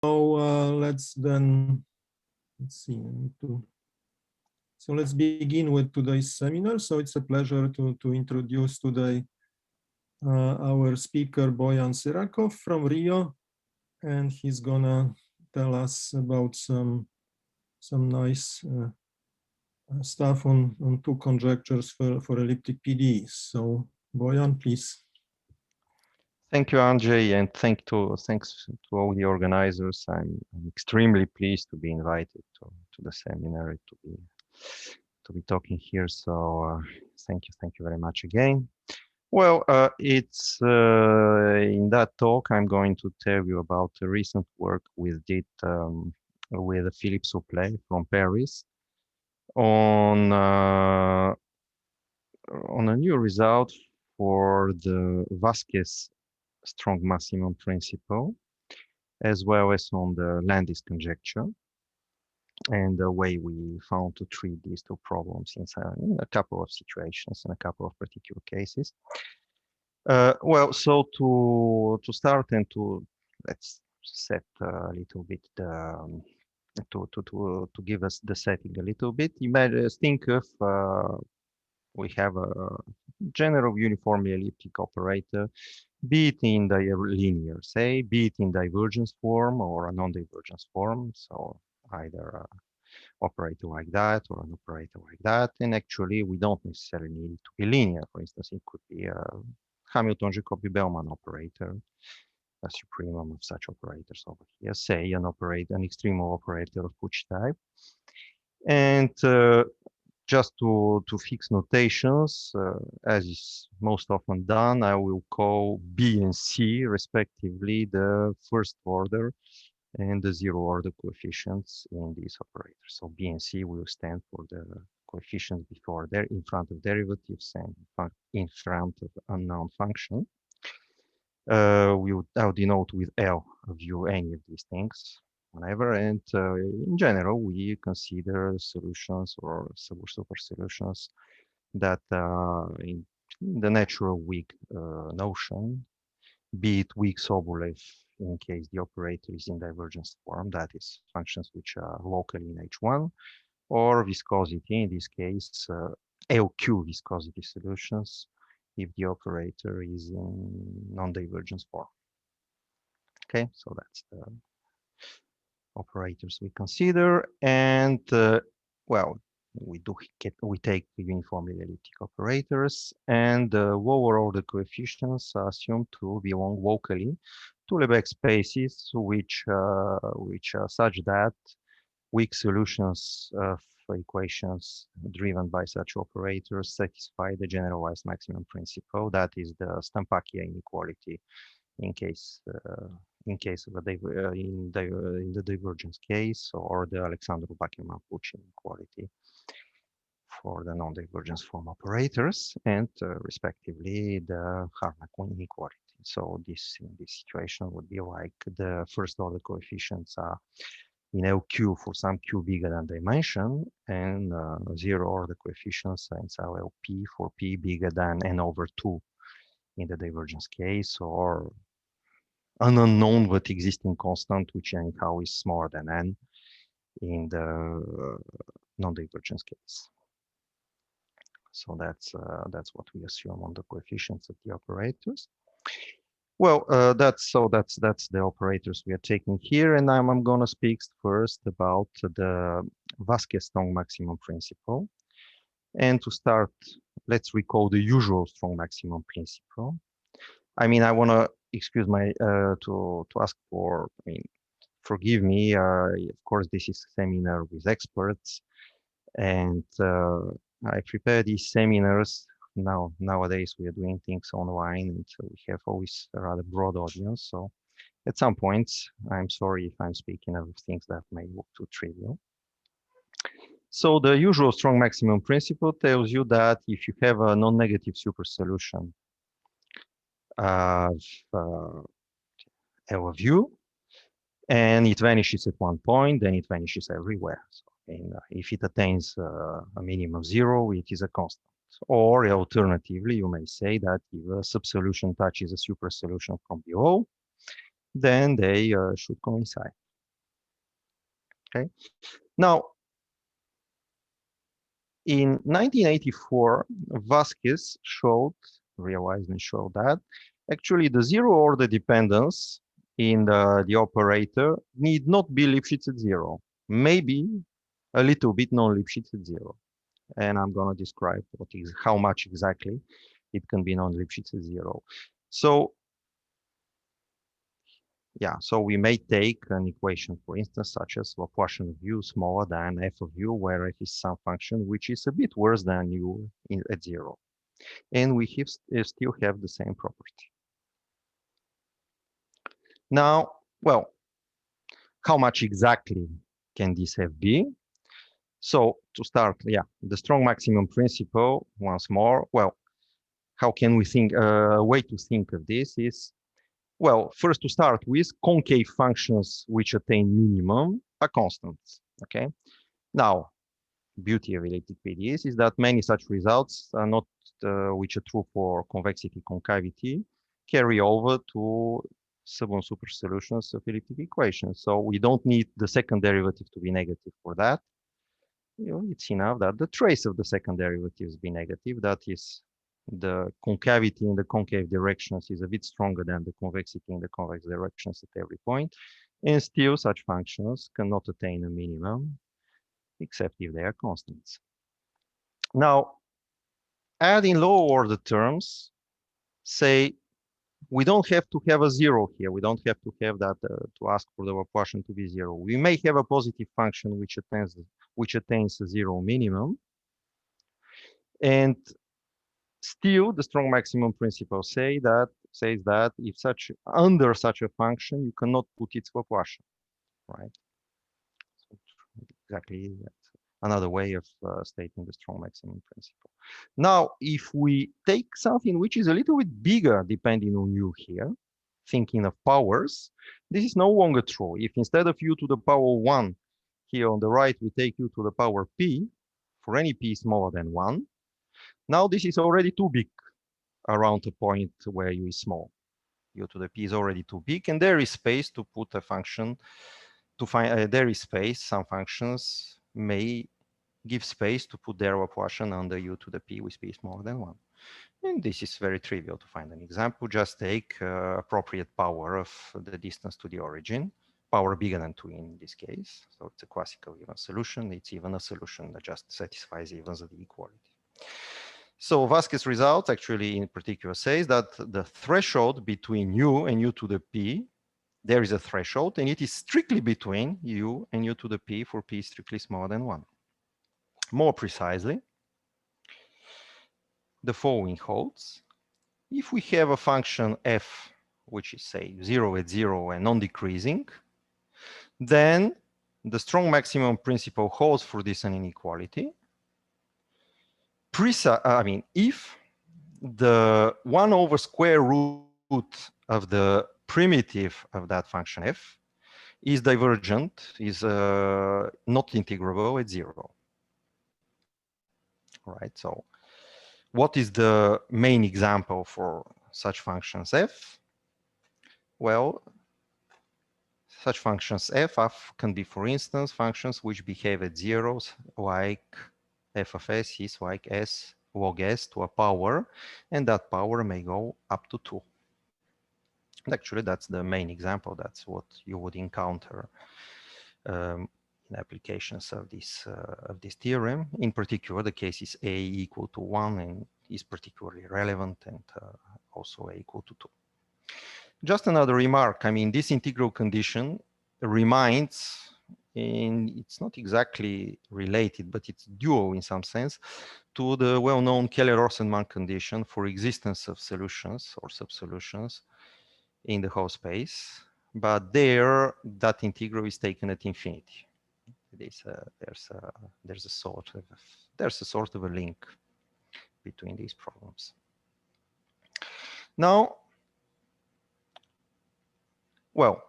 Let's see. So let's begin with today's seminar. So it's a pleasure to introduce today our speaker Boyan Sirakov from Rio, and he's gonna tell us about some nice stuff on two conjectures for elliptic PDEs. So Boyan, please. Thank you, Andrzej, and thanks to all the organizers. I'm extremely pleased to be invited to the seminar to be talking here. So thank you very much again. Well, it's in that talk I'm going to tell you about the recent work we did with Philippe Souplet from Paris on a new result for the Vázquez strong maximum principle, as well as on the Landis conjecture, and the way we found to treat these two problems in a couple of situations, in a couple of particular cases. Well, so to start and let's set a little bit to give us the setting a little bit. You might think of we have a general uniformly elliptic operator, be it in the linear, say, be it in divergence form or a non-divergence form. So either an operator like that or an operator like that. And actually, we don't necessarily need it to be linear. For instance, it could be a Hamilton-Jacobi-Bellman operator, a supremum of such operators over here, say an extremal operator of Puch type. And just to fix notations, as is most often done, I will call B and C respectively the first order and the zero order coefficients in these operators. So B and C will stand for the coefficients before there in front of derivatives and in front of unknown function. I'll denote with L of U any of these things, whatever. And in general, we consider solutions or super solutions that in the natural weak notion, be it weak Sobolev in case the operator is in divergence form, that is functions which are locally in H1, or viscosity, in this case, LQ viscosity solutions, if the operator is in non-divergence form. Okay, so that's the operators we consider, and well, we take the uniformly elliptic operators, and the lower order coefficients are assumed to belong locally to Lebesgue spaces, which are such that weak solutions of equations driven by such operators satisfy the generalized maximum principle. That is the Stampacchia inequality in case of in the divergence case, or the Alexandrov-Backelmann-Puch inequality for the non-divergence form operators, and respectively the Harnack inequality. So this in this situation would be like the first order coefficients are in LQ for some Q bigger than dimension, and zero order coefficients in LP for P bigger than n over 2 in the divergence case, or an unknown but existing constant, which anyhow is smaller than n in the non-divergence case. So that's what we assume on the coefficients of the operators. Well, that's the operators we are taking here, and I'm going to speak first about the Vázquez strong maximum principle. And to start, let's recall the usual strong maximum principle. I mean, I want to excuse my to ask for, I mean, forgive me. Of course, this is a seminar with experts, and I prepare these seminars. Nowadays, we are doing things online, and so we have always a rather broad audience. So at some points, I'm sorry if I'm speaking of things that may look too trivial. So the usual strong maximum principle tells you that if you have a non-negative super solution of L of U, and it vanishes at one point, then it vanishes everywhere. So, if it attains a minimum of 0, it is a constant. Or alternatively, you may say that if a subsolution touches a super solution from below, then they should coincide. Okay. Now, in 1984, Vázquez realized and showed that actually the zero order dependence in the operator need not be Lipschitz at zero, maybe a little bit non-Lipschitz at zero. And I'm going to describe how much exactly it can be non-Lipschitz at zero. So yeah, so we may take an equation, for instance, such as Laplacian of u smaller than f of u, where f is some function which is a bit worse than u at zero. And we still have the same property. Now, well, how much exactly can this f be? So to start, yeah, the strong maximum principle, once more, well, how can we think, a way to think of this is, well, first to start with, concave functions which attain minimum are constants, okay? Now, beauty of elliptic PDEs is that many such results are not, which are true for convexity concavity, carry over to sub-1 super solutions of elliptic equations. So we don't need the second derivative to be negative for that. You know, it's enough that the trace of the second derivatives be negative. That is, the concavity in the concave directions is a bit stronger than the convexity in the convex directions at every point. And still such functions cannot attain a minimum except if they are constants. Now, adding lower order terms, say we don't have to have a zero here. We don't have to have that to ask for the Laplacian to be zero. We may have a positive function which attains a zero minimum. And still, the strong maximum principle says that if under such a function, you cannot put its Laplacian, right? So exactly that's another way of stating the strong maximum principle. Now, if we take something which is a little bit bigger, depending on u here, thinking of powers, this is no longer true. If instead of u to the power 1 here on the right, we take u to the power p, for any p smaller than 1, now this is already too big around a point where u is small. U to the p is already too big, and there is space to put a function to find, there is space, some functions may give space to put their Laplacian under u to the p with p smaller than 1. And this is very trivial to find an example. Just take appropriate power of the distance to the origin, power bigger than 2 in this case. So it's a classical even solution. It's even a solution that just satisfies evens of the equality. So Vázquez result actually in particular says that the threshold between u and u to the p, there is a threshold, and it is strictly between u and u to the p for p strictly smaller than 1. More precisely, the following holds. If we have a function f, which is say 0 at 0 and non-decreasing, then the strong maximum principle holds for this inequality. If the 1 over square root of the primitive of that function f is divergent, is not integrable at 0. Right, so what is the main example for such functions f? Well, such functions f can be, for instance, functions which behave at zeros, like f of s is like s log s to a power, and that power may go up to 2. And actually, that's the main example. That's what you would encounter in applications of this theorem. In particular, the case is a equal to 1 and is particularly relevant, and also a equal to 2. Just another remark. I mean, this integral condition reminds, and it's not exactly related, but it's dual in some sense, to the well-known Keller-Rosenman condition for existence of solutions or subsolutions in the whole space. But there, that integral is taken at infinity. There's a sort of a link between these problems. Now, well,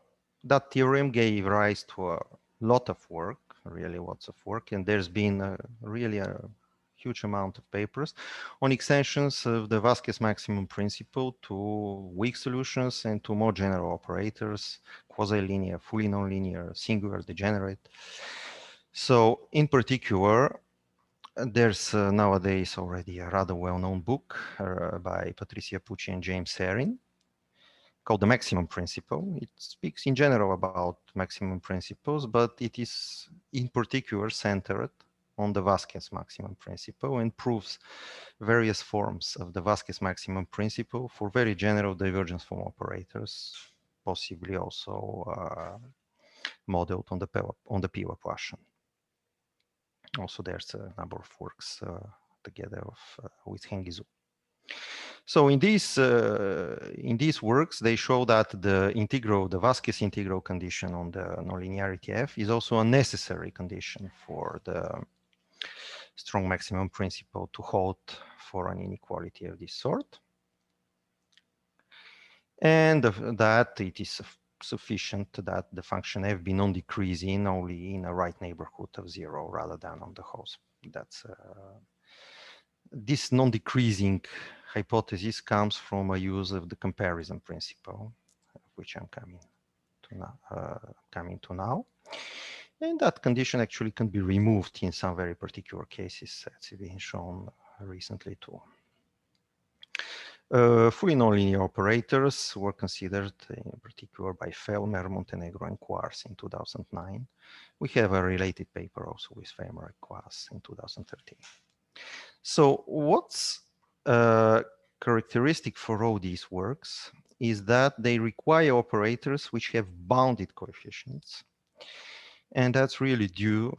that theorem gave rise to a lot of work, really lots of work, and there's been really a huge amount of papers on extensions of the Vázquez maximum principle to weak solutions and to more general operators, quasi-linear, fully nonlinear, singular, degenerate. So in particular, there's nowadays already a rather well-known book by Patricia Pucci and James Sarin called The Maximum Principle. It speaks in general about maximum principles, but it is in particular centered on the Vázquez maximum principle and proves various forms of the Vázquez maximum principle for very general divergence form operators, possibly also modeled on the PUC. Also, there's a number of works together with Hengizu. So in these works, they show that the Vázquez integral condition on the nonlinearity F is also a necessary condition for the strong maximum principle to hold for an inequality of this sort. And that it is sufficient that the function f be non-decreasing only in a right neighborhood of 0 rather than on the whole. That's this non-decreasing hypothesis comes from a use of the comparison principle, which I'm coming to now. And that condition actually can be removed in some very particular cases, as has been shown recently too. Fully nonlinear operators were considered in particular by Fellmer, Montenegro, and Quartz in 2009. We have a related paper also with Fellmer and Quartz in 2013. So what's characteristic for all these works is that they require operators which have bounded coefficients. And that's really due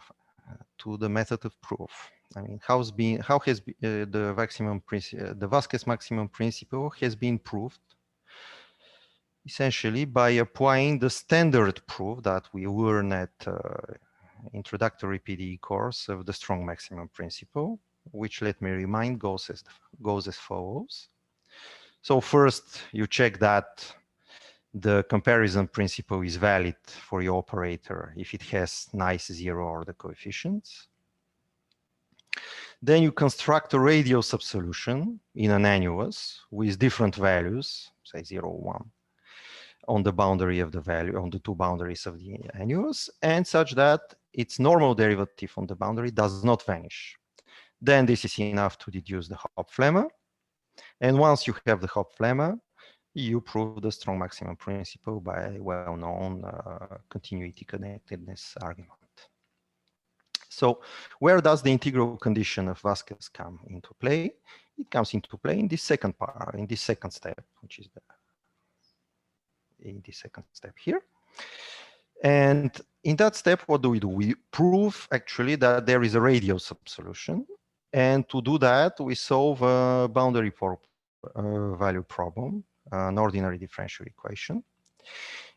to the method of proof. I mean, how has the Vázquez maximum principle has been proved essentially by applying the standard proof that we learn at introductory PDE course of the strong maximum principle, which, let me remind, goes as follows. So first, you check that the comparison principle is valid for your operator if it has nice zero-order coefficients. Then you construct a radial subsolution in an annulus with different values, say 0, 1, on the boundary of the value, on the two boundaries of the annulus, and such that its normal derivative on the boundary does not vanish. Then this is enough to deduce the Hopf lemma. And once you have the Hopf lemma, you prove the strong maximum principle by well-known continuity connectedness argument. So where does the integral condition of Vázquez come into play? It comes into play in this second part, in this second step, which is in the second step here. And in that step, what do? We prove actually that there is a radial subsolution. And to do that, we solve a boundary value problem, an ordinary differential equation.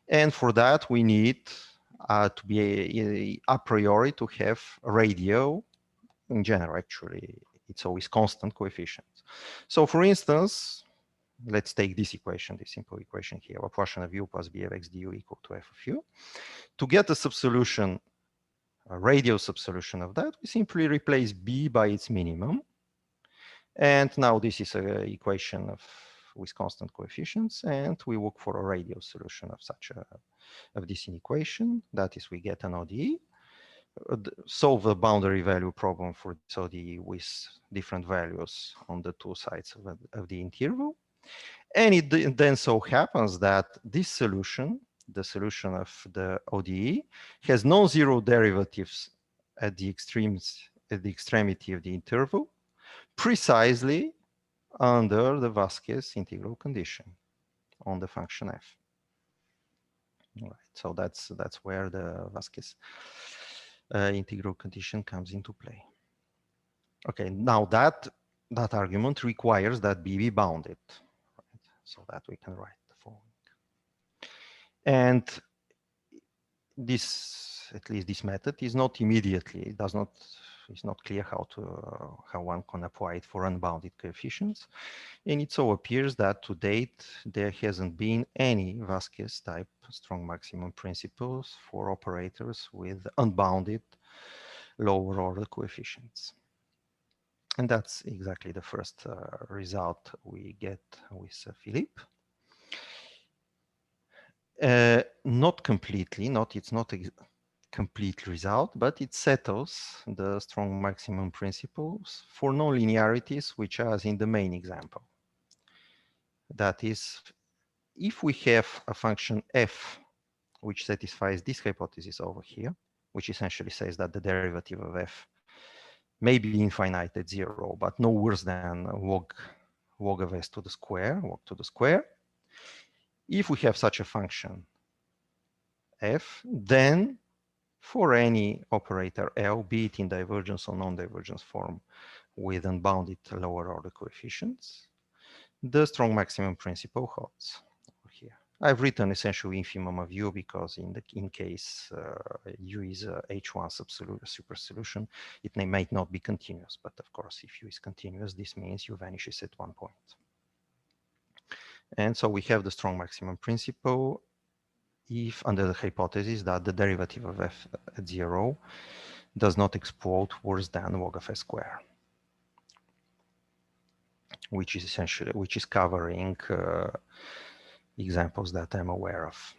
And for that, we need to be a priori to have a radial. In general, actually, it's always constant coefficients. So for instance, let's take this equation, this simple equation here, Laplacian of u plus b of x du equal to f of u. To get a subsolution, a radial subsolution of that, we simply replace b by its minimum. And now this is an equation with constant coefficients, and we look for a radial solution of this inequation. That is, we get an ODE, solve the boundary value problem for this ODE with different values on the two sides of the interval. And it then so happens that this solution, the solution of the ODE, has non-zero derivatives at the extremity of the interval, precisely under the Vázquez integral condition on the function f. All right, so that's where the Vázquez integral condition comes into play. Okay, now that argument requires that b be bounded, right? So that we can write the following. And this, at least this method, is not immediately, it's not clear how one can apply it for unbounded coefficients. And it so appears that to date, there hasn't been any Vázquez type strong maximum principles for operators with unbounded lower order coefficients. And that's exactly the first result we get with Philippe. Not completely, it's not a complete result, but it settles the strong maximum principles for nonlinearities, which are in the main example. That is, if we have a function f which satisfies this hypothesis over here, which essentially says that the derivative of f may be infinite at 0, but no worse than log of s to the square, log to the square. If we have such a function f, then for any operator L, be it in divergence or non-divergence form with unbounded lower order coefficients, the strong maximum principle holds over here. I've written essentially infimum of u because in case u is a H1 super solution, it might not be continuous, but of course if u is continuous, this means u vanishes at one point. And so we have the strong maximum principle if under the hypothesis that the derivative of f at 0 does not explode worse than log of s square, which is covering examples that I'm aware of.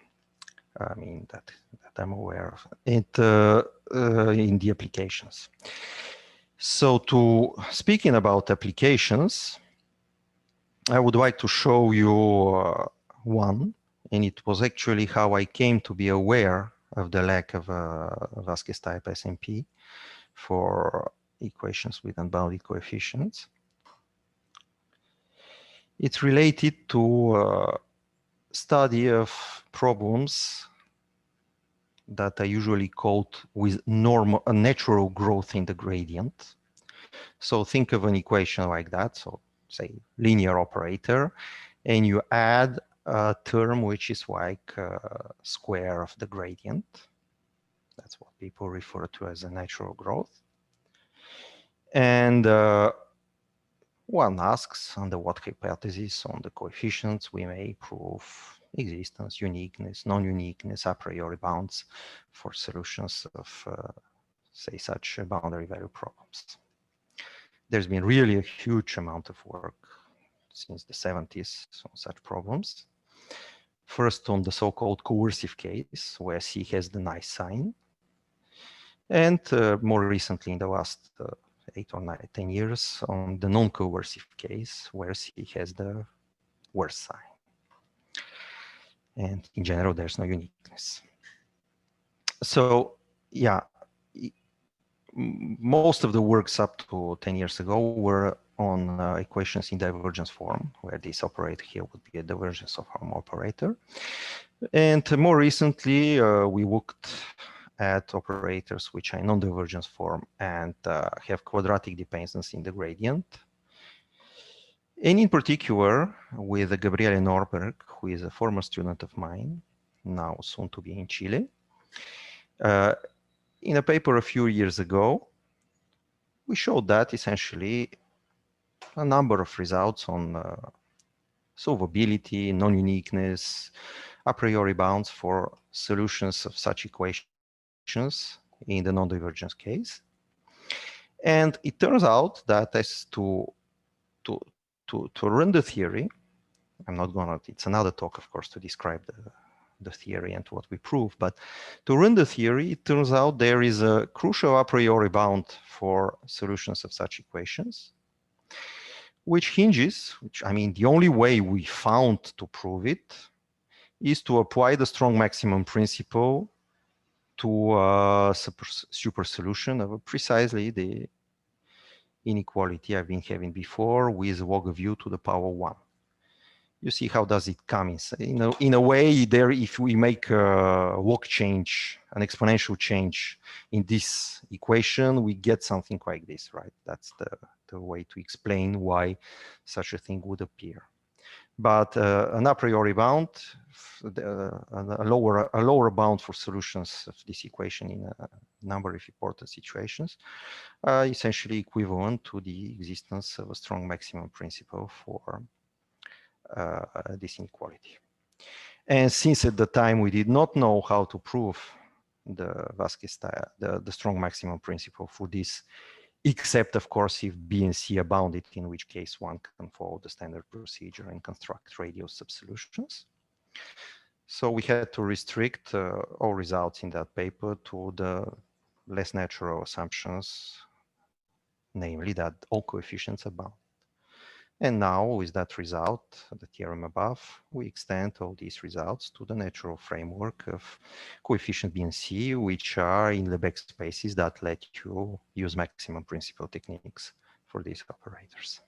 I mean that I'm aware of it in the applications. So speaking about applications, I would like to show you one, and it was actually how I came to be aware of the lack of Vázquez type SMP for equations with unbounded coefficients. It's related to study of problems that are usually called with natural growth in the gradient. So think of an equation like that. So say linear operator, and you add a term which is like square of the gradient. That's what people refer to as a natural growth. And one asks under what hypothesis on the coefficients we may prove existence, uniqueness, non-uniqueness, a priori bounds for solutions of, say, such boundary value problems. There's been really a huge amount of work since the 70s on such problems. First on the so-called coercive case, where C has the nice sign. And more recently, in the last 8 or 10 years, on the non-coercive case, where C has the worst sign. And in general, there's no uniqueness. So yeah, most of the works up to 10 years ago were on equations in divergence form, where this operator here would be a divergence of Helm operator. And more recently, we looked at operators which are in non-divergence form and have quadratic dependence in the gradient. And in particular, with Gabriele Norberg, who is a former student of mine, now soon to be in Chile. In a paper a few years ago, we showed that essentially a number of results on solvability, non-uniqueness, a priori bounds for solutions of such equations in the non-divergence case. And it turns out that as to run the theory, I'm not gonna, it's another talk, of course, to describe the theory and what we prove, but to run the theory, it turns out there is a crucial a priori bound for solutions of such equations, which hinges, I mean, the only way we found to prove it is to apply the strong maximum principle to a super solution of precisely the inequality I've been having before with log of u to the power 1. You see how does it come in a way there, if we make a log change, an exponential change in this equation, we get something like this, right? That's the way to explain why such a thing would appear. But an a priori bound, a lower bound for solutions of this equation in a number of important situations, are essentially equivalent to the existence of a strong maximum principle for this inequality. And since at the time we did not know how to prove the Vázquez, the strong maximum principle for this, except of course if B and C are bounded, in which case one can follow the standard procedure and construct radial subsolutions. So we had to restrict all results in that paper to the less natural assumptions, namely that all coefficients are bound. And now with that result, the theorem above, we extend all these results to the natural framework of coefficient B and C, which are in Lebesgue spaces that let you use maximum principal techniques for these operators.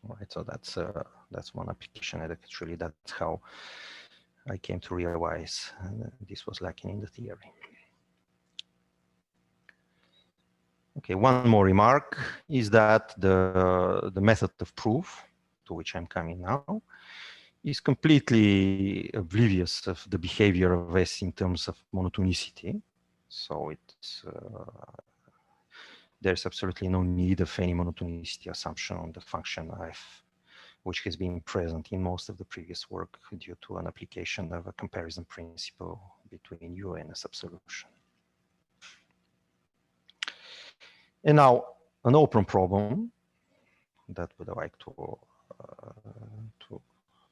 All right, so that's one application, and actually that's how I came to realize this was lacking in the theory. Okay, one more remark is that the method of proof, to which I'm coming now, is completely oblivious of the behavior of S in terms of monotonicity. So there's absolutely no need of any monotonicity assumption on the function f, which has been present in most of the previous work due to an application of a comparison principle between U and a subsolution. And now an open problem that would like to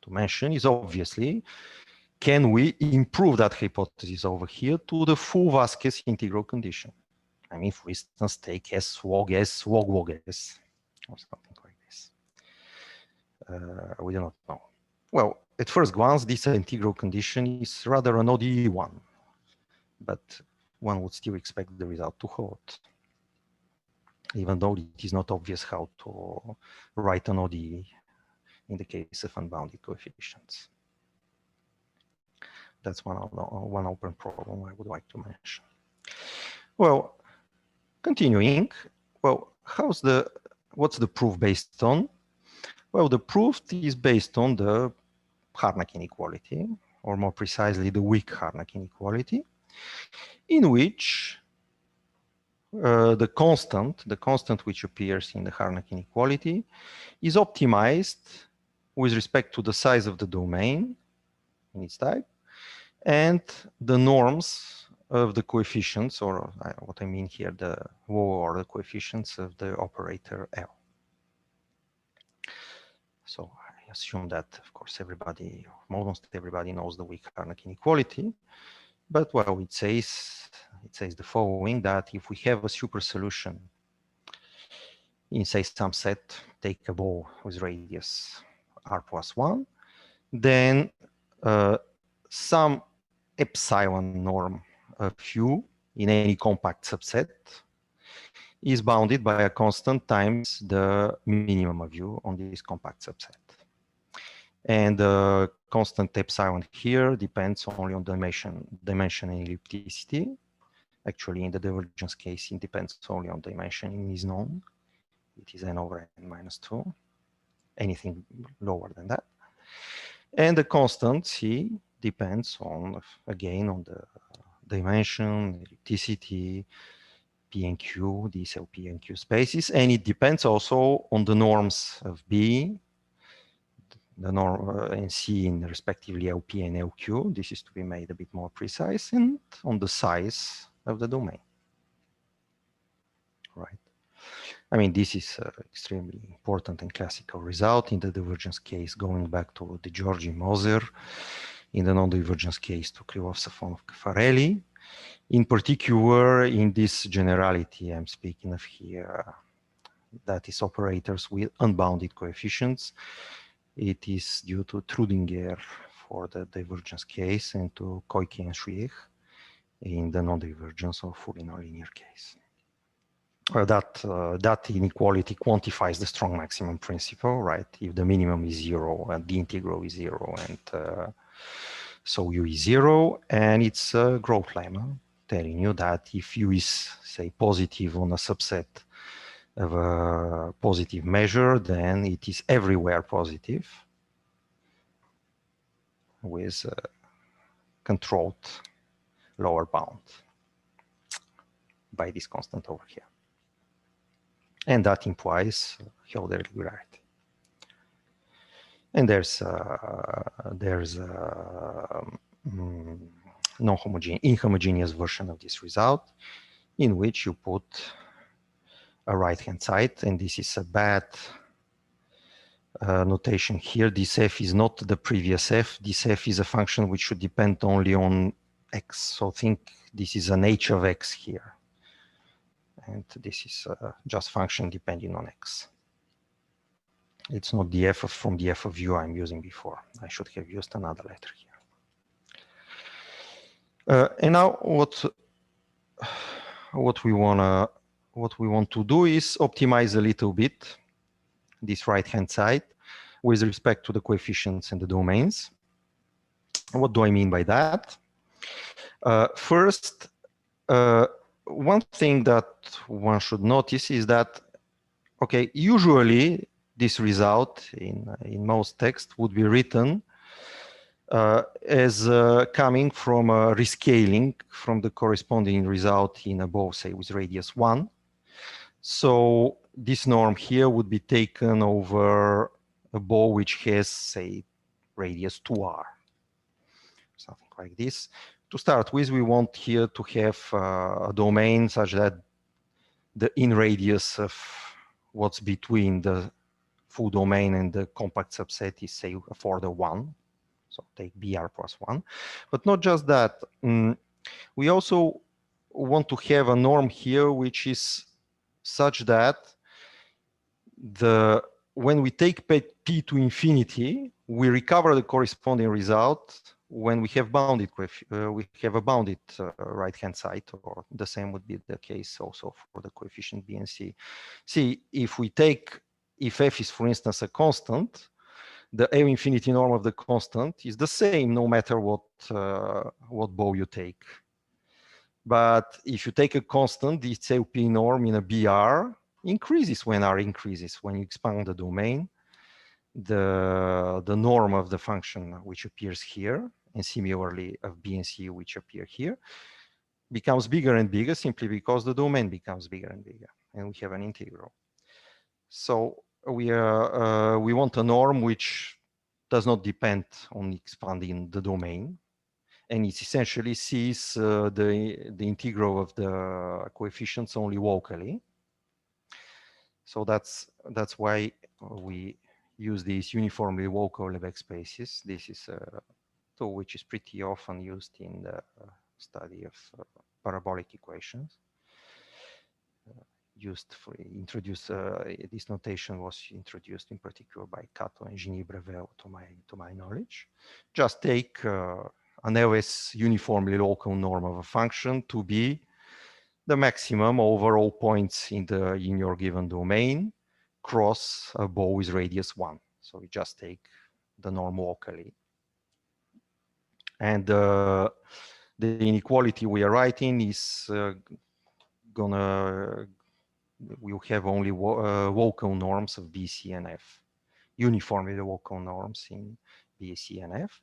mention is obviously, can we improve that hypothesis over here to the full Vázquez integral condition? I mean, for instance, take S log S log log S or something like this. We do not know. Well, at first glance, this integral condition is rather an ODE one, but one would still expect the result to hold, even though it is not obvious how to write an ODE in the case of unbounded coefficients. That's one open problem I would like to mention. Well, continuing, well, what's the proof based on? Well, the proof is based on the Harnack inequality, or more precisely, the Weak Harnack inequality, in which the constant which appears in the Harnack inequality is optimized with respect to the size of the domain in its type and the norms of the coefficients, or what I mean here, the lower order coefficients of the operator L. So I assume that, of course, everybody, almost everybody knows the Weak Harnack inequality, but well, it says the following, that if we have a super solution in, say, some set, take a ball with radius r+1, then some epsilon norm of U in any compact subset is bounded by a constant times the minimum of U on this compact subset. And the constant epsilon here depends only on dimension and ellipticity. Actually, in the divergence case, it depends only on dimension and is known. It is n over n minus 2. Anything lower than that. And the constant C depends on, again, on the dimension, ellipticity, P and Q, these are P and Q spaces, and it depends also on the norms of B, the norm and C in respectively LP and LQ. This is to be made a bit more precise, and on the size of the domain. Right. I mean, this is extremely important and classical result in the divergence case, going back to the Giorgi Moser, in the non-divergence case to Krylov-Safonov-Caffarelli. In particular, in this generality I'm speaking of here, that is operators with unbounded coefficients. It is due to Trudinger for the divergence case and to Koike and Schriech in the non-divergence or fully nonlinear case. That inequality quantifies the strong maximum principle, right? If the minimum is 0 and the integral is 0, and so U is 0, and it's a growth lemma telling you that if U is, say, positive on a subset of a positive measure, then it is everywhere positive with a controlled lower bound by this constant over here. And that implies Hölder regularity. And there's inhomogeneous version of this result in which you put a right-hand side, and this is a bad notation here. This f is not the previous f. This f is a function which should depend only on x. So think this is an h of x here. And this is just function depending on x. It's not the f from the f of u I'm using before. I should have used another letter here. And now what we want to do is optimize a little bit this right-hand side with respect to the coefficients and the domains. What do I mean by that? First, one thing that one should notice is that, okay, usually this result in most text would be written as coming from a rescaling from the corresponding result in a bow, say, with radius 1. So this norm here would be taken over a bow which has, say, radius 2r, something like this. To start with, we want here to have a domain such that the in radius of what's between the full domain and the compact subset is, say, for the 1. So take BR plus 1. But not just that. We also want to have a norm here which is such that when we take p to infinity, we recover the corresponding result when we have bounded right-hand side, or the same would be the case also for the coefficient b and c. See, if f is, for instance, a constant, the L infinity norm of the constant is the same no matter what bow you take. But if you take a constant, the LP norm in a BR increases when R increases. When you expand the domain, the norm of the function which appears here, and similarly of B and C which appear here, becomes bigger and bigger simply because the domain becomes bigger and bigger, and we have an integral. So we want a norm which does not depend on expanding the domain, and it essentially sees the integral of the coefficients only locally. So that's why we use these uniformly local Lebesgue spaces. This is a tool which is pretty often used in the study of parabolic equations. This notation was introduced in particular by Cato and Gini Brevet, to my knowledge. Just take an LS uniformly local norm of a function to be the maximum over all points in your given domain cross a bow with radius 1. So we just take the norm locally. And the inequality we are writing is we'll have only local norms of B, C, and F, uniformly local norms in B, C, and F.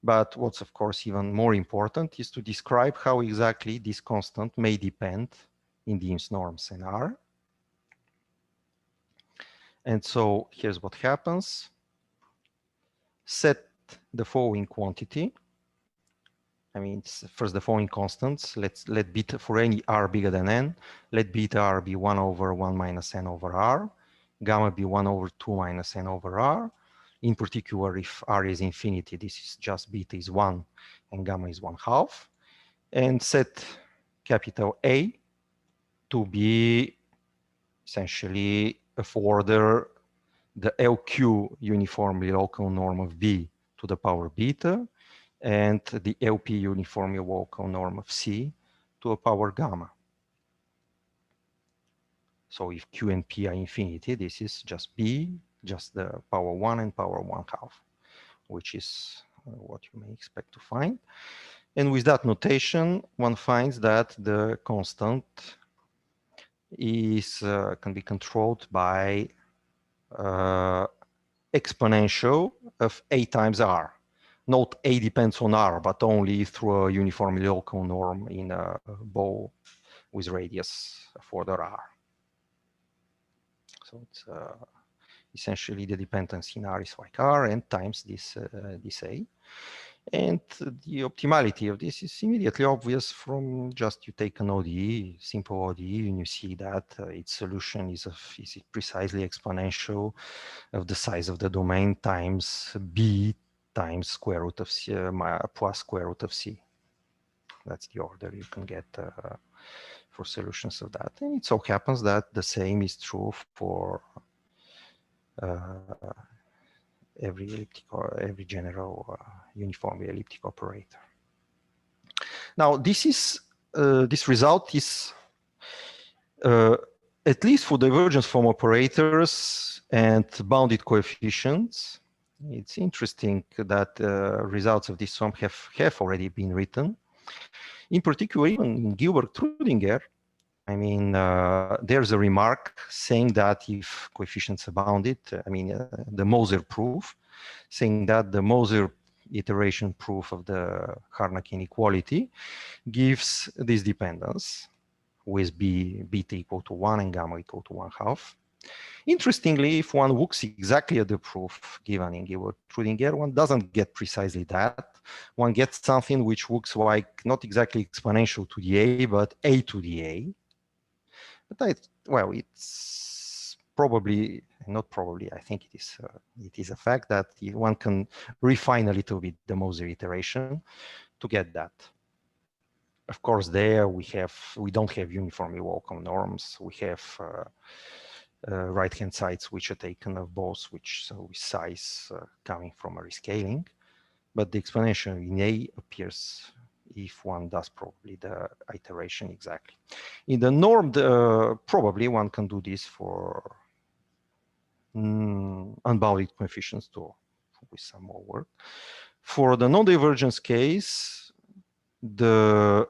But what's, of course, even more important is to describe how exactly this constant may depend in these norms in R. And so here's what happens. Set the following quantity. I mean, first the following constants. Let beta, for any R bigger than n, let beta R be 1 over 1 minus n over R, gamma be 1 over 2 minus n over R. In particular, if R is infinity, this is just beta is 1 and gamma is 1/2. And set capital A to be essentially of order the LQ uniformly local norm of B to the power beta, and the LP uniformly local norm of C to a power gamma. So if Q and P are infinity, this is just B, just the power 1 and power 1/2, which is what you may expect to find. And with that notation, one finds that the constant is can be controlled by exponential of A times R. Note A depends on R, but only through a uniformly local norm in a bow with radius for the R. So it's essentially the dependence in R is like R and times this A. And the optimality of this is immediately obvious from just you take an ODE, simple ODE, and you see that its solution is precisely exponential of the size of the domain times B times square root of C plus square root of C. That's the order you can get for solutions of that. And it so happens that the same is true for every elliptic or every general uniformly elliptic operator. Now, this result is at least for divergence from operators and bounded coefficients. It's interesting that results of this sum have already been written. In particular, even in Gilbert-Trudinger, I mean, there's a remark saying that if coefficients are bounded, I mean, the Moser proof, saying that the Moser iteration proof of the Harnack inequality gives this dependence with beta equal to 1 and gamma equal to 1/2. Interestingly, if one looks exactly at the proof given in Gilbert-Trudinger, one doesn't get precisely that. One gets something which looks like not exactly exponential to the A, but A to the A. But well, it's probably, not probably, I think it is a fact that one can refine a little bit the Moser iteration to get that. Of course, there we don't have uniformly welcome norms. We have right-hand sides which are taken of both, which with size coming from a rescaling, but the exponential in A appears if one does probably the iteration exactly. In the norm, probably one can do this for unbounded coefficients too, with some more work. For the non-divergence case, the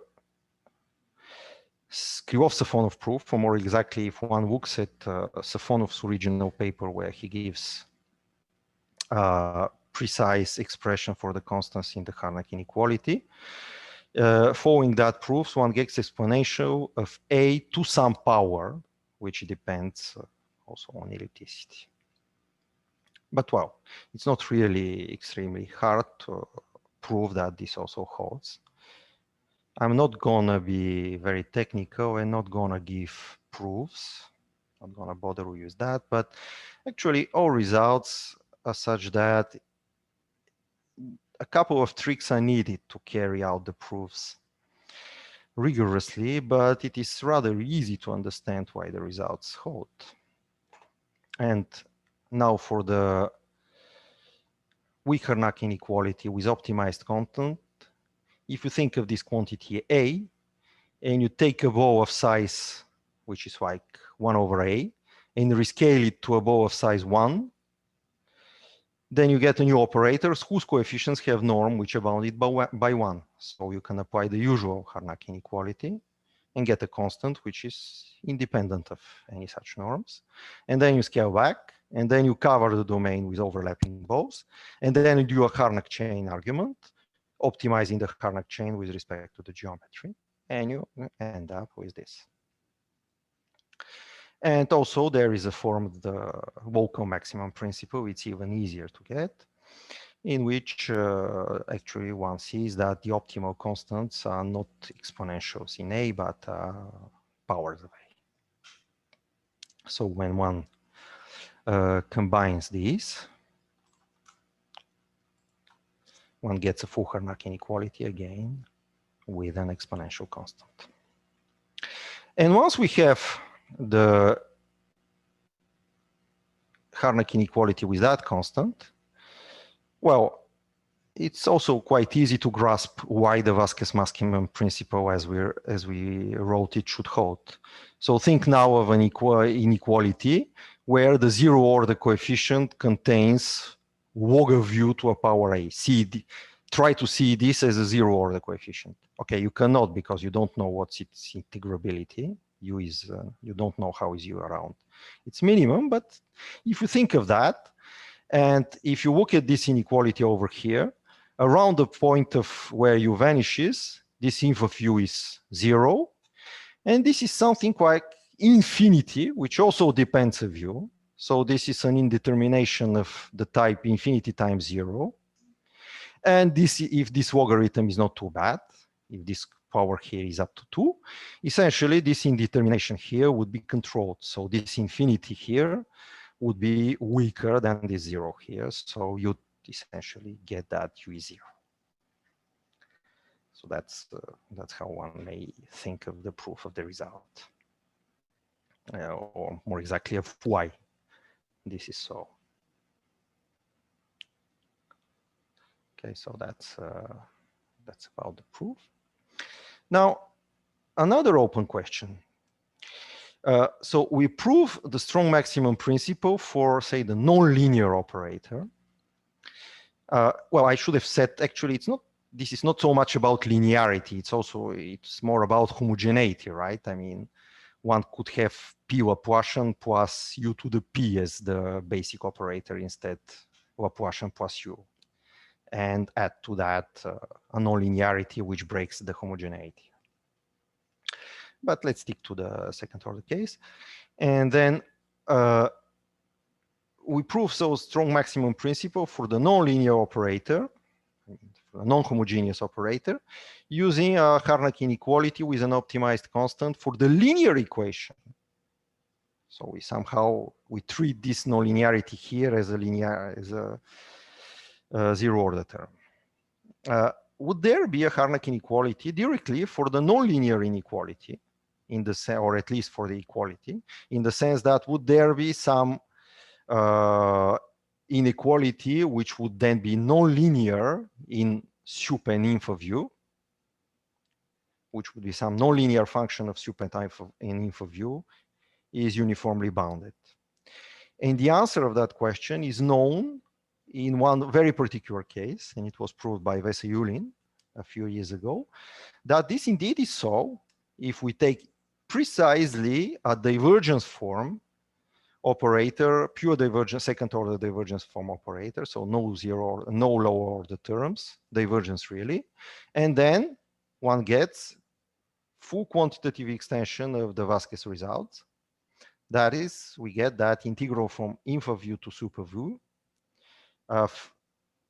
Krylov-Safonov proof, or more exactly, if one looks at Safonov's original paper where he gives precise expression for the constants in the Harnack inequality, following that proofs, one gets exponential of A to some power, which depends also on ellipticity. But well, it's not really extremely hard to prove that this also holds. I'm not gonna be very technical and not gonna give proofs. I'm not gonna bother to use that, but actually all results are such that a couple of tricks are needed to carry out the proofs rigorously, but it is rather easy to understand why the results hold. And now for the Weak Harnack inequality with optimized content, if you think of this quantity A, and you take a ball of size, which is like 1/A, and rescale it to a ball of size 1, then you get a new operators whose coefficients have norm which are bounded by 1. So you can apply the usual Harnack inequality and get a constant which is independent of any such norms. And then you scale back, and then you cover the domain with overlapping balls, and then you do a Harnack chain argument, optimizing the Harnack chain with respect to the geometry, and you end up with this. And also there is a form of the local maximum principle. It's even easier to get, in which actually one sees that the optimal constants are not exponentials in A, but powers of A. So when one combines these, one gets a full Harnack inequality again with an exponential constant. And once we have the Harnack inequality with that constant, well, it's also quite easy to grasp why the Vázquez maximum principle, as we wrote it, should hold. So think now of an inequality where the zero order coefficient contains log of u to a power a. Try to see this as a zero order coefficient. Okay, you cannot because you don't know what's its integrability. U is, you don't know how is u around its minimum, but if you think of that, and if you look at this inequality over here, around the point of where u vanishes, this inf of u is 0. And this is something like infinity, which also depends of u. So this is an indetermination of the type infinity times 0. And this, if this logarithm is not too bad, if this power here is up to 2, essentially this indetermination here would be controlled. So this infinity here would be weaker than this 0 here. So you essentially get that u is 0. So that's how one may think of the proof of the result, or more exactly of why this is so. Okay, so that's about the proof. Now, another open question. So we prove the strong maximum principle for, say, the nonlinear operator. Well, I should have said, actually, it's not. This is not so much about linearity. It's more about homogeneity, right? I mean, one could have p Laplacian plus u to the p as the basic operator instead Laplacian plus u, and add to that a nonlinearity which breaks the homogeneity. But let's stick to the second order case. And then we prove so strong maximum principle for the nonlinear operator, a non-homogeneous operator, using a Harnack inequality with an optimized constant for the linear equation. So we treat this nonlinearity here as a zero order term. Would there be a Harnack inequality directly for the nonlinear inequality, in the or at least for the equality, in the sense that would there be some inequality which would then be nonlinear in sup and inf of u, which would be some nonlinear function of sup and inf of u, is uniformly bounded? And the answer of that question is known in one very particular case, and it was proved by Veseyulin a few years ago, that this indeed is so if we take precisely a divergence form operator, pure divergence, second order divergence form operator, so no lower order terms, divergence really, and then one gets full quantitative extension of the Vázquez results. That is, we get that integral from inf of u to sup of u of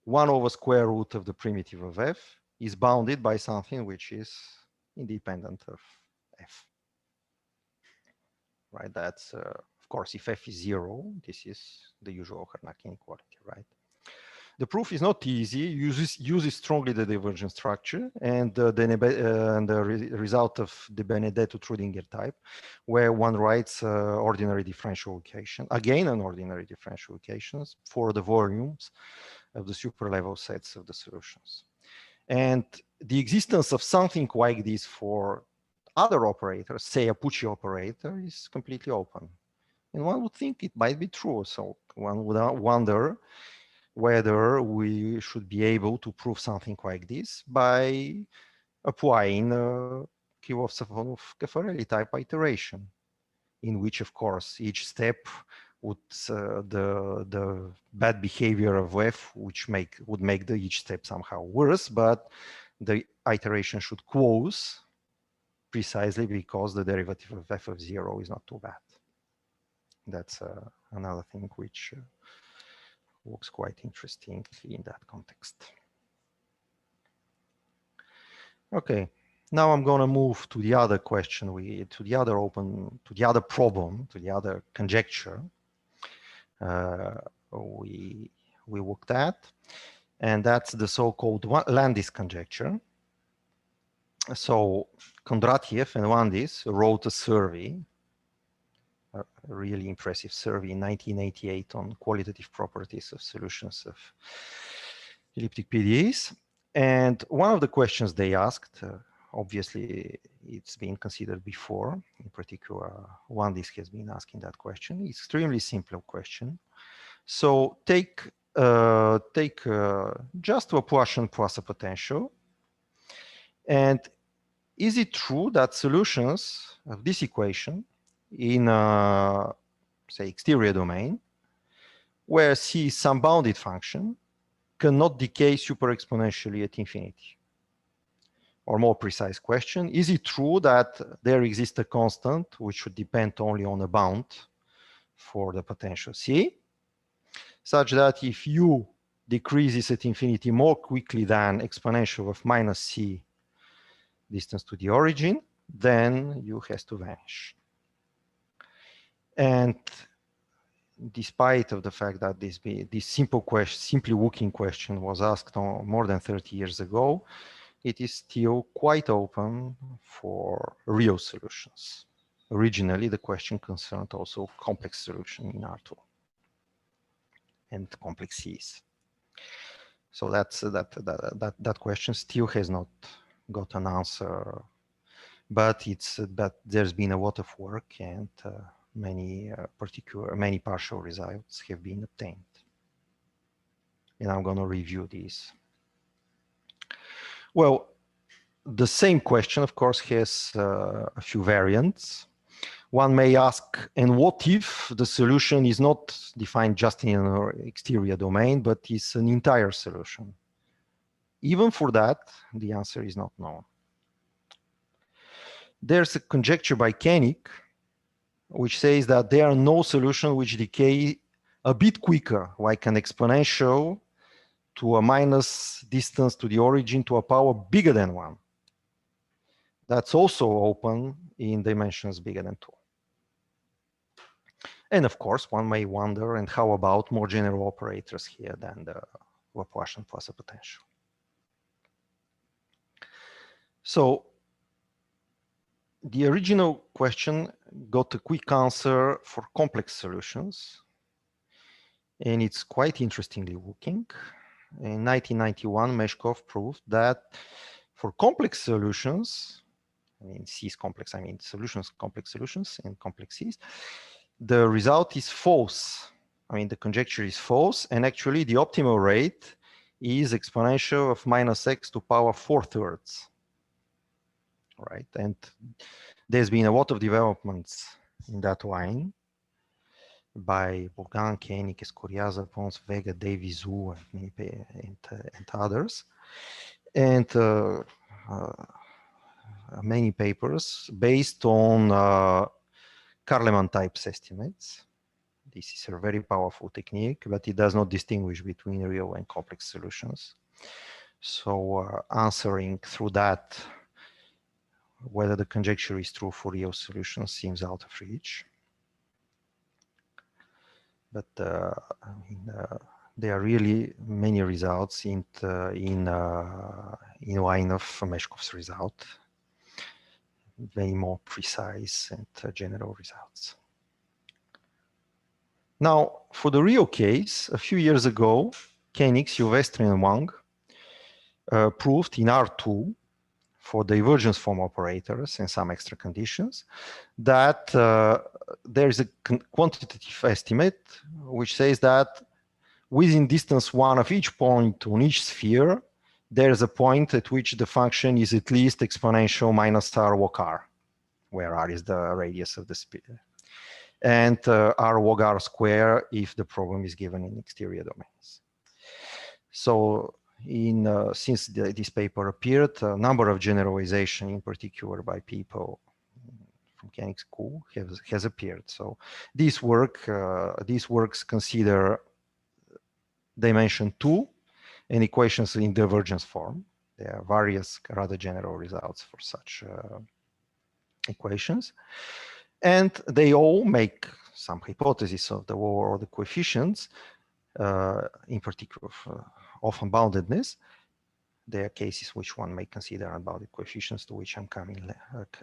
1 over square root of the primitive of f is bounded by something which is independent of f. Right, that's of course, if f is 0, this is the usual Harnack inequality, right? The proof is not easy, uses strongly the divergence structure and the result of the Benedetto-Trödinger type, where one writes ordinary differential equation, again an ordinary differential equations for the volumes of the super-level sets of the solutions. And the existence of something like this for other operators, say a Pucci operator, is completely open. And one would think it might be true. So one would wonder whether we should be able to prove something like this by applying Kirchhoff-Safronov-Caffarelli type iteration, in which, of course, each step would the bad behavior of f, which would make each step somehow worse, but the iteration should close precisely because the derivative of f of 0 is not too bad. That's another thing which looks quite interesting in that context. Okay, now I'm going to move to the other question, to the other problem, to the other conjecture we looked at, and that's the so-called Landis conjecture. So Kondratiev and Landis wrote a survey, a really impressive survey in 1988 on qualitative properties of solutions of elliptic PDEs. And one of the questions they asked, obviously it's been considered before, in particular, Landis has been asking that question. It's extremely simple question. So take just Laplacian plus a potential, and is it true that solutions of this equation in, say, exterior domain, where C is some bounded function, cannot decay super exponentially at infinity? Or more precise question, is it true that there exists a constant which should depend only on a bound for the potential C, such that if U decreases at infinity more quickly than exponential of minus c distance to the origin, then u has to vanish. And despite of the fact that this simple question, simply working question was asked more than 30 years ago, it is still quite open for real solutions. Originally, the question concerned also complex solution in R2 and complex Cs. So that question still has not got an answer, but there's been a lot of work and many partial results have been obtained. And I'm going to review these. Well, the same question, of course, has a few variants. One may ask, and what if the solution is not defined just in an exterior domain, but is an entire solution? Even for that, the answer is not known. There's a conjecture by Harnack, which says that there are no solutions which decay a bit quicker, like an exponential to a minus distance to the origin to a power bigger than 1. That's also open in dimensions bigger than 2. And of course, one may wonder, and how about more general operators here than the Laplacian plus a potential? So the original question got a quick answer for complex solutions, and it's quite interestingly looking. In 1991, Meshkov proved that for complex solutions, I mean C's complex, I mean solutions, complex solutions and complex C's, the result is false. I mean, the conjecture is false, and actually the optimal rate is exponential of minus x to power 4/3. Right, and there's been a lot of developments in that line by Boyan, Harnack, Escoriaza, Pons, Vega, Davis, Wu, and others, and many papers based on Karleman types estimates. This is a very powerful technique, but it does not distinguish between real and complex solutions. So answering through that, whether the conjecture is true for real solutions seems out of reach. But I mean, there are really many results in line of Meshkov's result, very more precise and general results. Now, for the real case, a few years ago, Harnack, Silvestri, and Wang proved in R2 for divergence form operators and some extra conditions that there is a quantitative estimate which says that within distance 1 of each point on each sphere, there is a point at which the function is at least exponential minus r log r, where r is the radius of the sphere, and r log r square if the problem is given in exterior domains. So since this paper appeared, a number of generalization, in particular by people from Harnack school, has appeared. So these works consider dimension 2 and equations in divergence form. There are various rather general results for such equations, and they all make some hypotheses of the lower order coefficients, in particular of unboundedness. There are cases which one may consider unbounded coefficients, to which I'm coming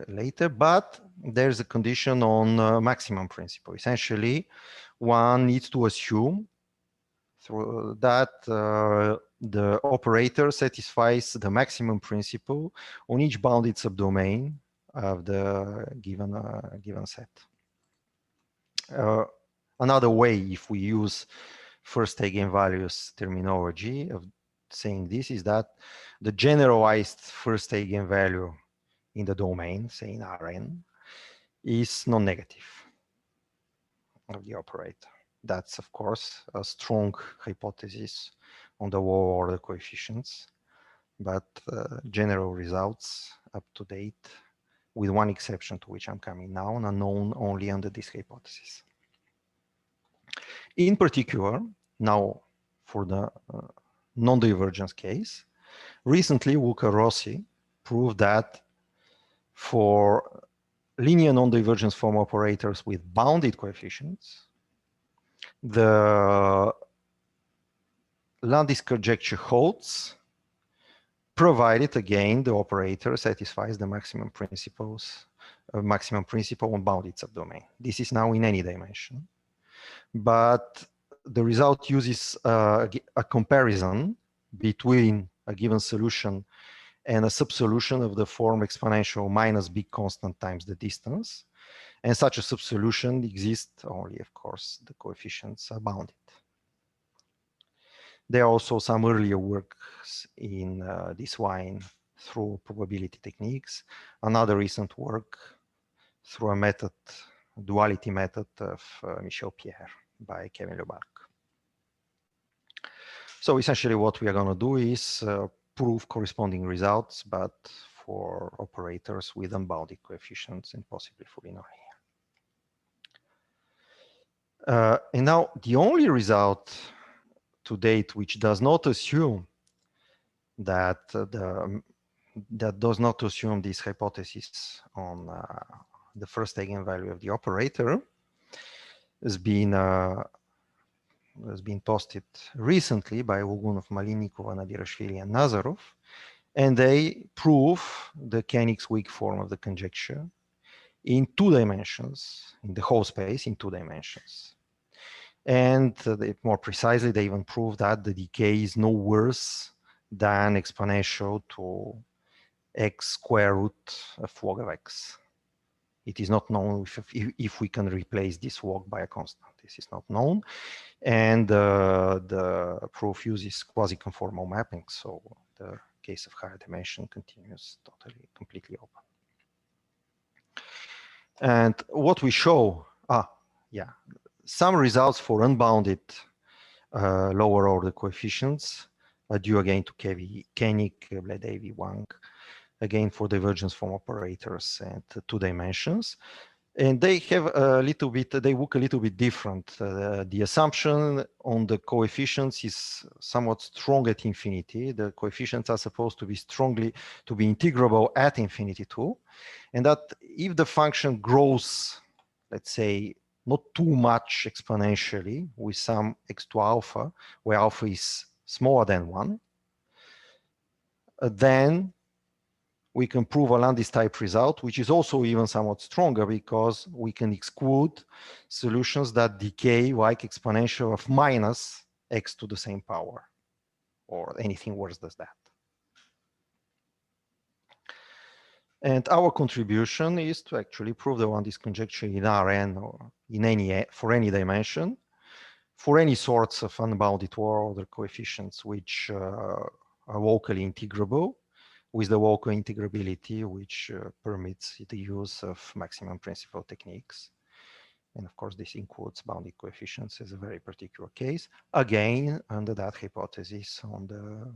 later, but there's a condition on maximum principle. Essentially, one needs to assume that the operator satisfies the maximum principle on each bounded subdomain of the given set. Another way, if we use first eigenvalues terminology of saying this, is that the generalized first eigenvalue in the domain, say in Rn, is non-negative of the operator. That's, of course, a strong hypothesis on the lower order coefficients, but general results up to date, with one exception to which I'm coming now, are known only under this hypothesis. In particular, now for the non-divergence case. Recently, Rossi proved that for linear non-divergence form operators with bounded coefficients, the Landis conjecture holds, provided again the operator satisfies the maximum principle on bounded subdomain. This is now in any dimension, but the result uses a comparison between a given solution and a subsolution of the form exponential minus big constant times the distance. And such a subsolution exists only, of course, the coefficients are bounded. There are also some earlier works in this line through probability techniques. Another recent work through a method, duality method of Michel Pierre by Kevin Lebarc. So essentially what we are going to do is prove corresponding results, but for operators with unbounded coefficients and possibly fully nonlinear. And now the only result to date which does not assume that that does not assume this hypothesis on the first eigenvalue of the operator has been posted recently by Logunov, Malinnikova, Nadirashvili, and Nazarov, and they prove the Koenig's weak form of the conjecture in 2 dimensions, in the whole space in 2 dimensions. And more precisely, they even prove that the decay is no worse than exponential to x square root of log of x. It is not known if we can replace this log by a constant. This is not known. And the proof uses quasi-conformal mapping. So the case of higher dimension continues totally, completely open. And what we show, some results for unbounded lower order coefficients are due again to Koenig, Bledevi, Wang, again for divergence form operators and 2 dimensions. And they have a little bit, they look a little bit different. The assumption on the coefficients is somewhat strong at infinity. The coefficients are supposed to be integrable at infinity too. And that if the function grows, let's say, not too much exponentially with some x to alpha, where alpha is smaller than 1, then we can prove a Landis type result, which is also even somewhat stronger because we can exclude solutions that decay like exponential of minus x to the same power, or anything worse than that. And our contribution is to actually prove the Landis conjecture in Rn or in for any dimension, for any sorts of unbounded lower order coefficients which are locally integrable, with the local integrability, which permits the use of maximum principle techniques. And of course, this includes bounded coefficients as a very particular case, again, under that hypothesis on the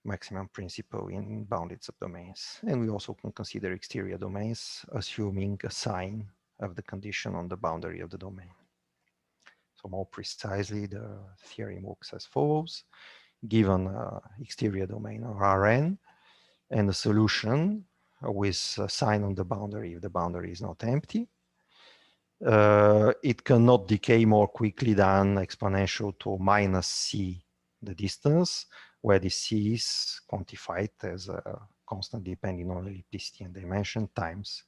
maximum principle in bounded subdomains. And we also can consider exterior domains, assuming a sign of the condition on the boundary of the domain. So more precisely, the theorem works as follows. Given exterior domain or Rn, and a solution with a sign on the boundary if the boundary is not empty, it cannot decay more quickly than exponential to minus c, the distance, where the c is quantified as a constant depending on ellipticity and dimension times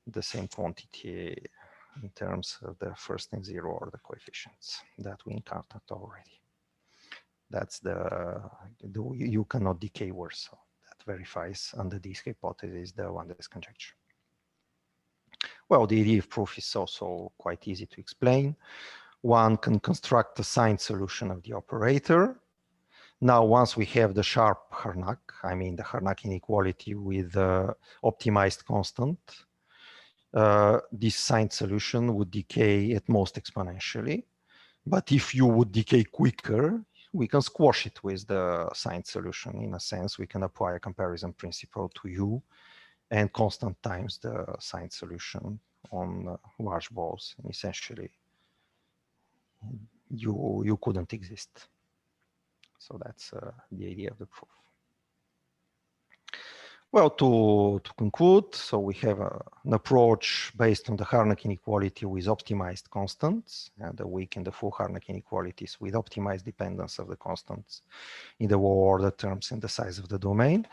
the same quantity in terms of the first and 0 order coefficients that we encountered already. That's you cannot decay worse. So that verifies under this hypothesis the Landis conjecture. Well, the idea of proof is also quite easy to explain. One can construct a signed solution of the operator. Now, once we have the sharp Harnack, I mean the Harnack inequality with optimized constant, this signed solution would decay at most exponentially. But if you would decay quicker, we can squash it with the signed solution. In a sense, we can apply a comparison principle to U and constant times the signed solution on large balls. And essentially, you couldn't exist. So that's the idea of the proof. Well, to conclude, so we have an approach based on the Harnack inequality with optimized constants, and the weak and the full Harnack inequalities with optimized dependence of the constants in the lower order terms and the size of the domain,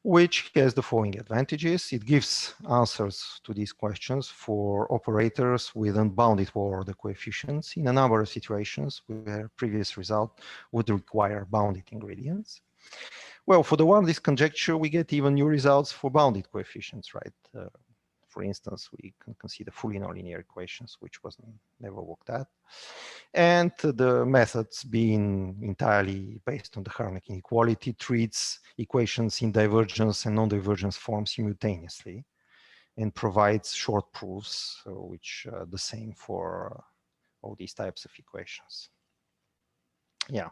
which has the following advantages. It gives answers to these questions for operators with unbounded lower order coefficients in a number of situations where previous result would require bounded ingredients. Well, for the Landis conjecture, we get even new results for bounded coefficients, right? For instance, we can consider fully nonlinear equations, which was never looked at. And the methods being entirely based on the Harnack inequality treats equations in divergence and non-divergence form simultaneously and provides short proofs, which are the same for all these types of equations. Yeah,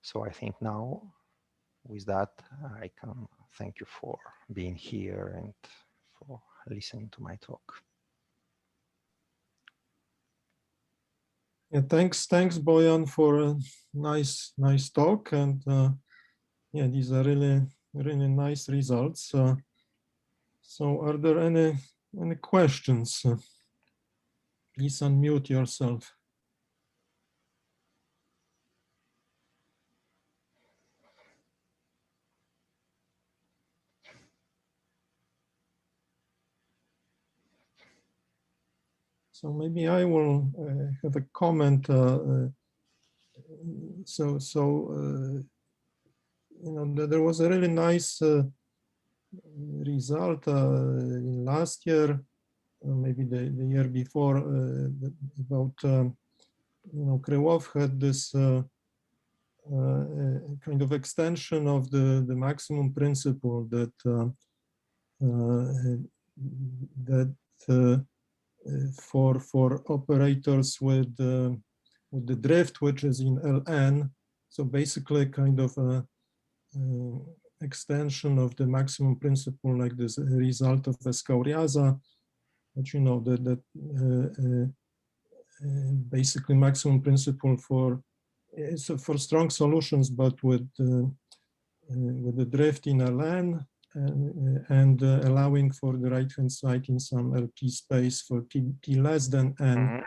so I think now with that, I can thank you for being here and for listening to my talk. Yeah, thanks, Boyan, for a nice talk, and yeah, these are really nice results. So, are there any questions? Please unmute yourself. So maybe I will have a comment. You know, there was a really nice result in last year, maybe the year before, about you know, Krylov had this kind of extension of the maximum principle that for operators with the drift, which is in Ln, so basically kind of a extension of the maximum principle, like this result of Escauriaza, but you know that basically maximum principle for so for strong solutions, but with the drift in Ln and allowing for the right hand side in some LP space for t less than n.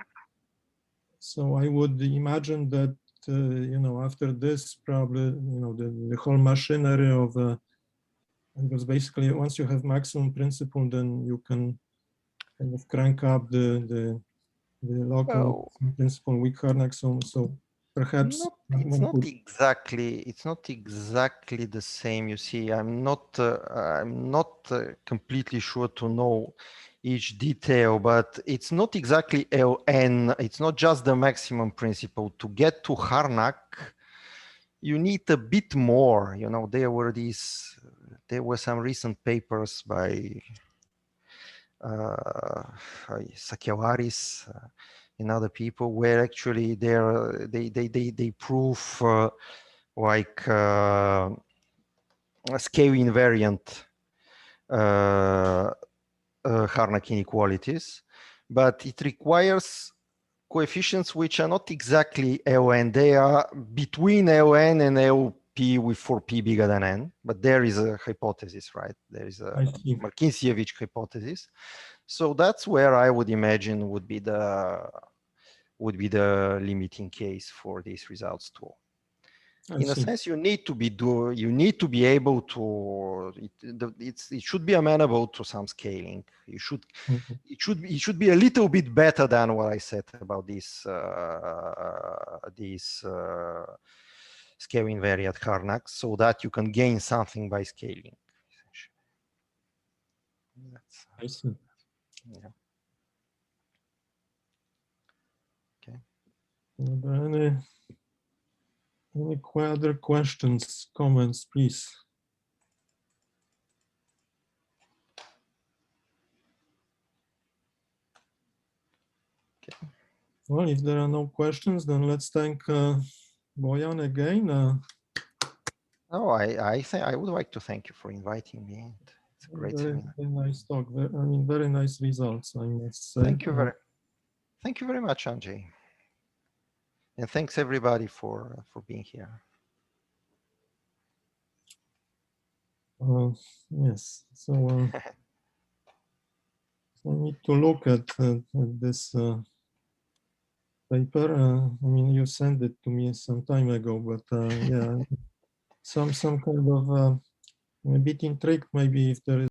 So I would imagine that you know, after this, probably you know the whole machinery of because basically once you have maximum principle, then you can kind of crank up the local principle weak Harnack. So perhaps it's not exactly the same. You see, I'm not completely sure to know each detail, but it's not exactly Ln. It's not just the maximum principle. To get to Harnack, you need a bit more. You know, there were some recent papers by Sakelaris and other people where actually they prove like scale invariant Harnack inequalities, but it requires coefficients which are not exactly Ln. They are between Ln and LP with 4p bigger than n, but there is a hypothesis, right? There is a Marcinkiewicz hypothesis. So that's where I would imagine would be the limiting case for these results too. In a sense, you need to be able to. It should be amenable to some scaling. It should be a little bit better than what I said about this scale invariant Harnack, so that you can gain something by scaling. I see. Yeah. Okay. Are there any other questions, comments, please? Okay. Well, if there are no questions, then let's thank Boyan again. Oh, I would like to thank you for inviting me. It's a great seminar. Very nice talk. I mean, very nice results, I must say. Thank you very much, Andrzej. And thanks everybody for being here. Yes, so I need to look at this paper. I mean, you sent it to me some time ago, but yeah, some kind of a bit intrigued maybe if there is